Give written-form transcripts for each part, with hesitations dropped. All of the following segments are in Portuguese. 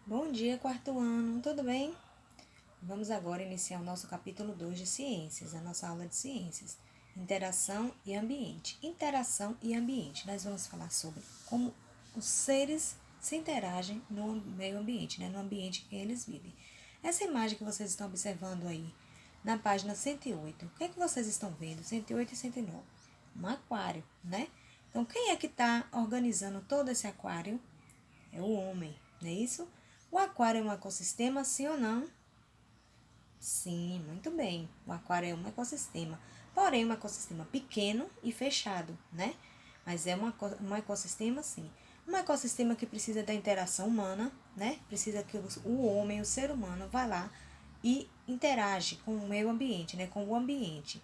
Bom dia, quarto ano, tudo bem? Vamos agora iniciar o nosso capítulo 2 de ciências, a nossa aula de ciências. Interação e ambiente. Interação e ambiente. Nós vamos falar sobre como os seres se interagem no meio ambiente, no ambiente em que eles vivem. Essa imagem que vocês estão observando aí, na página 108, o que é que vocês estão vendo? 108 e 109. Um aquário, né? Então, quem é que está organizando todo esse aquário? É o homem, não é isso? O aquário é um ecossistema, sim ou não? Sim, muito bem. O aquário é um ecossistema. Porém, um ecossistema pequeno e fechado, né? Mas é um ecossistema, sim. Um ecossistema que precisa da interação humana, né? Precisa que o homem, o ser humano, vá lá e interage com o meio ambiente, né? Com o ambiente.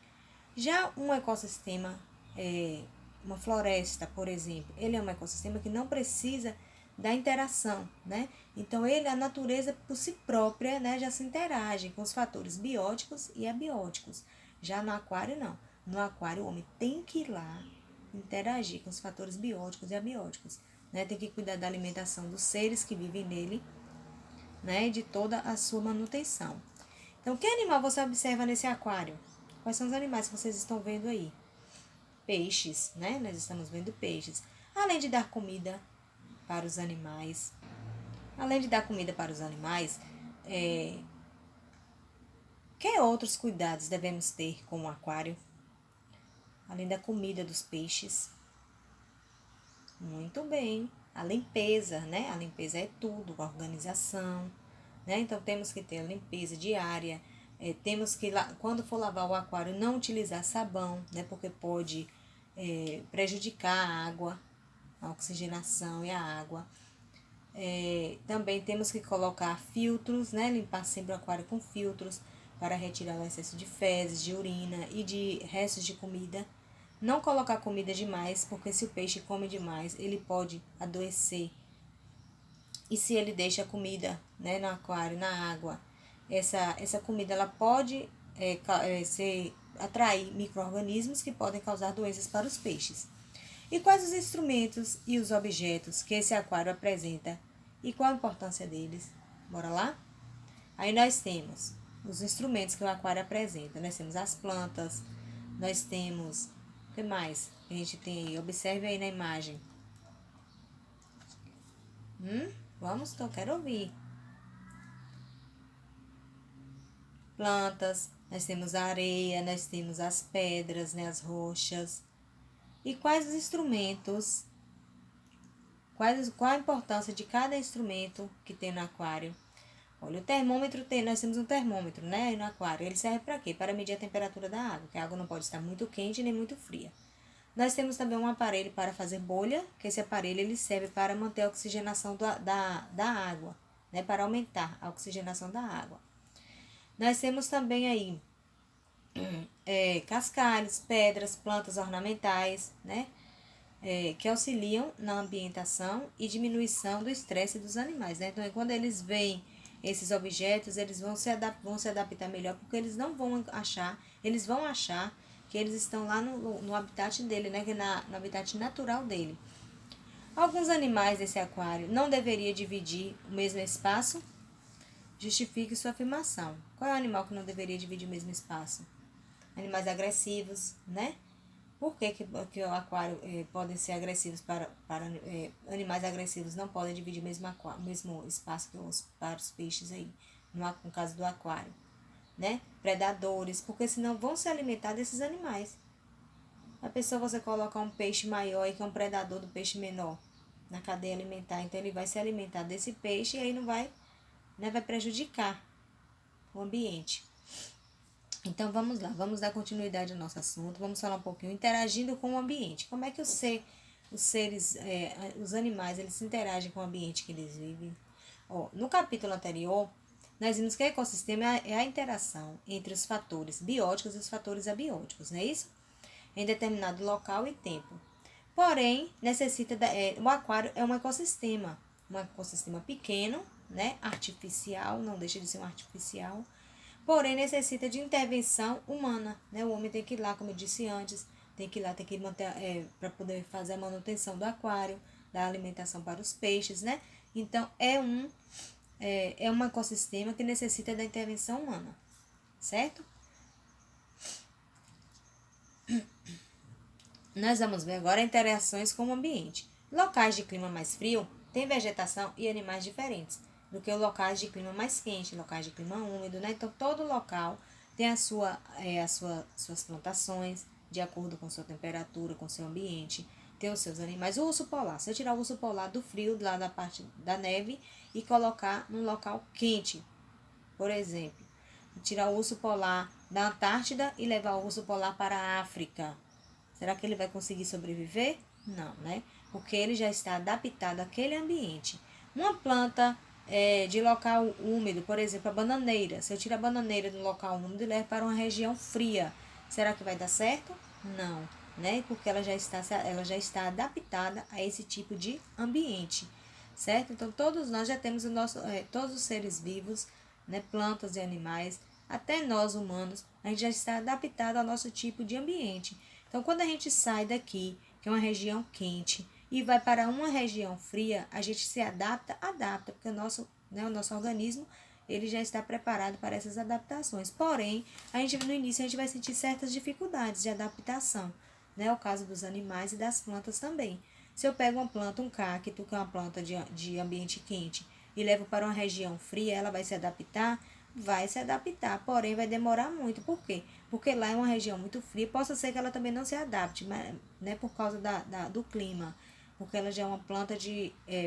Já um ecossistema, uma floresta, por exemplo, ele é um ecossistema que não precisa da interação, né? Então, a natureza por si própria, né, já se interage com os fatores bióticos e abióticos. Já no aquário, não. No aquário, o homem tem que ir lá interagir com os fatores bióticos e abióticos, né? Tem que cuidar da alimentação dos seres que vivem nele, né? E de toda a sua manutenção. Então, que animal você observa nesse aquário? Quais são os animais que vocês estão vendo aí? Peixes, né? Nós estamos vendo peixes. Além de dar comida para os animais, que outros cuidados devemos ter com o aquário? Além da comida dos peixes. Muito bem. A limpeza, né? A limpeza é tudo, a organização, né? Então temos que ter a limpeza diária. Temos que, quando for lavar o aquário, não utilizar sabão, né? Porque pode prejudicar a água, a oxigenação e a água. Também temos que colocar filtros, né? Limpar sempre o aquário com filtros para retirar o excesso de fezes, de urina e de restos de comida. Não colocar comida demais, porque se o peixe come demais, ele pode adoecer. E se ele deixa a comida, né, no aquário, na água, essa comida ela pode atrair micro-organismos que podem causar doenças para os peixes. E quais os instrumentos e os objetos que esse aquário apresenta e qual a importância deles? Bora lá? Aí nós temos os instrumentos que o aquário apresenta. Nós temos as plantas, nós temos... O que mais que a gente tem aí? Observe aí na imagem. Vamos, que eu quero ouvir. Plantas, nós temos a areia, nós temos as pedras, né, as rochas. E quais os instrumentos? Qual a importância de cada instrumento que tem no aquário? Olha, o termômetro nós temos um termômetro, né, no aquário. Ele serve para quê? Para medir a temperatura da água, que a água não pode estar muito quente nem muito fria. Nós temos também um aparelho para fazer bolha, que esse aparelho ele serve para manter a oxigenação da água, né, para aumentar a oxigenação da água. Nós temos também aí cascalhos, pedras, plantas ornamentais, né, que auxiliam na ambientação e diminuição do estresse dos animais, né? Então, quando eles veem esses objetos, eles vão se adaptar melhor, porque eles vão achar que eles estão lá no habitat dele, né? Que no habitat natural dele. Alguns animais desse aquário não deveriam dividir o mesmo espaço? Justifique sua afirmação. Qual é o animal que não deveria dividir o mesmo espaço? Animais agressivos, né? Por que o aquário podem ser agressivos para animais agressivos não podem dividir o mesmo espaço para os peixes aí, no caso do aquário, né? Predadores, porque senão vão se alimentar desses animais. A pessoa você colocar um peixe maior e que é um predador do peixe menor na cadeia alimentar, então ele vai se alimentar desse peixe e aí não vai, né, vai prejudicar o ambiente. Então vamos lá, vamos dar continuidade ao nosso assunto, vamos falar um pouquinho interagindo com o ambiente. Como é que os seres, os animais, eles se interagem com o ambiente que eles vivem? No capítulo anterior, nós vimos que o ecossistema é a interação entre os fatores bióticos e os fatores abióticos, não é isso? Em determinado local e tempo. Porém, o aquário é um ecossistema pequeno, né, artificial, não deixa de ser um artificial, porém necessita de intervenção humana, né? O homem tem que ir lá, como eu disse antes, tem que ir lá, tem que manter, para poder fazer a manutenção do aquário, da alimentação para os peixes, né? Então, é um ecossistema que necessita da intervenção humana, certo? Nós vamos ver agora interações com o ambiente. Locais de clima mais frio têm vegetação e animais diferentes do que os locais de clima mais quente, locais de clima úmido, né? Então, todo local tem suas plantações, de acordo com sua temperatura, com seu ambiente, tem os seus animais. O urso polar, se eu tirar o urso polar do frio, lá da parte da neve, e colocar num local quente, por exemplo, tirar o urso polar da Antártida e levar o urso polar para a África, será que ele vai conseguir sobreviver? Não, né? Porque ele já está adaptado àquele ambiente. Uma planta de local úmido, por exemplo, a bananeira. Se eu tirar a bananeira do local úmido e levar para uma região fria, será que vai dar certo? Não, né? Porque ela já está adaptada a esse tipo de ambiente, certo? Então, todos nós já temos todos os seres vivos, né? Plantas e animais, até nós humanos, a gente já está adaptado ao nosso tipo de ambiente. Então, quando a gente sai daqui, que é uma região quente, e vai para uma região fria, a gente se adapta, porque o nosso organismo ele já está preparado para essas adaptações. Porém, no início a gente vai sentir certas dificuldades de adaptação, né? O caso dos animais e das plantas também. Se eu pego uma planta, um cacto, que é uma planta de ambiente quente, e levo para uma região fria, ela vai se adaptar? Vai se adaptar, porém vai demorar muito. Por quê? Porque lá é uma região muito fria, possa ser que ela também não se adapte, mas, né, por causa do clima, porque ela já é uma planta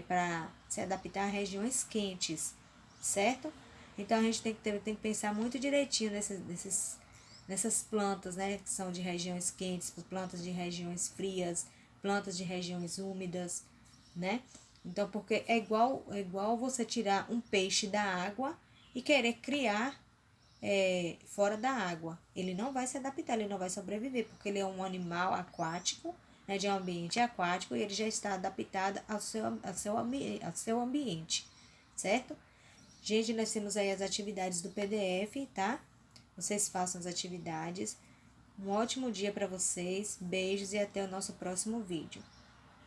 para se adaptar a regiões quentes, certo? Então a gente tem que pensar muito direitinho nessas plantas, né, que são de regiões quentes, plantas de regiões frias, plantas de regiões úmidas, né? Então, porque é igual você tirar um peixe da água e querer criar fora da água. Ele não vai se adaptar, ele não vai sobreviver, porque ele é um animal aquático, né, de um ambiente aquático, e ele já está adaptado ao seu ambiente, certo? Gente, nós temos aí as atividades do PDF, tá? Vocês façam as atividades. Um ótimo dia para vocês, beijos e até o nosso próximo vídeo.